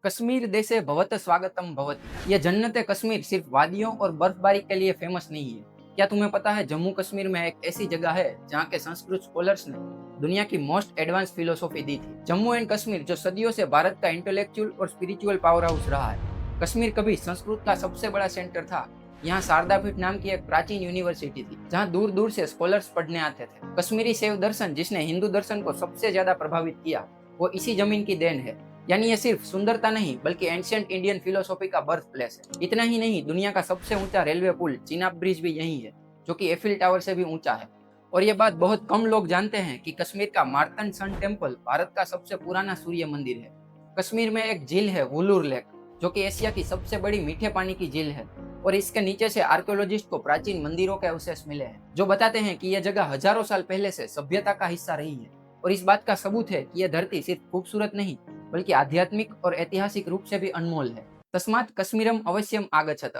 कश्मीर देशे भवत स्वागतम भवति। यह जन्नत कश्मीर सिर्फ वादियों और बर्फबारी के लिए फेमस नहीं है। क्या तुम्हें पता है जम्मू कश्मीर में एक ऐसी जगह है जहाँ के संस्कृत स्कॉलर्स ने दुनिया की मोस्ट एडवांस फिलोसॉफी दी थी। जम्मू एंड कश्मीर जो सदियों से भारत का इंटेलेक्चुअल और स्पिरिचुअल पावर हाउस रहा है। कश्मीर कभी संस्कृत का सबसे बड़ा सेंटर था। यहाँ शारदापीठ नाम की एक प्राचीन यूनिवर्सिटी थी जहाँ दूर दूर से स्कॉलर्स पढ़ने आते थे। कश्मीरी शैव दर्शन जिसने हिंदू दर्शन को सबसे ज्यादा प्रभावित किया वो इसी जमीन की देन है। यानी ये सिर्फ सुंदरता नहीं बल्कि एंशियंट इंडियन फिलोसॉफी का बर्थ प्लेस है। इतना ही नहीं, दुनिया का सबसे ऊंचा रेलवे पुल चिनाब ब्रिज भी यही है, जो कि एफिल टावर से भी ऊंचा है। और ये बात बहुत कम लोग जानते हैं कि कश्मीर का मार्तन सन टेम्पल भारत का सबसे पुराना सूर्य मंदिर है। कश्मीर में एक झील है वुलूर लेक, जो कि एशिया की सबसे बड़ी मीठे पानी की झील है। और इसके नीचे से आर्कियोलॉजिस्ट को प्राचीन मंदिरों के अवशेष मिले हैं जो बताते हैं कि यह जगह हजारों साल पहले से सभ्यता का हिस्सा रही है। और इस बात का सबूत है कि यह धरती सिर्फ खूबसूरत नहीं बल्कि आध्यात्मिक और ऐतिहासिक रूप से भी अनमोल है। तस्मात् कश्मीरम अवश्यम आगच्छत।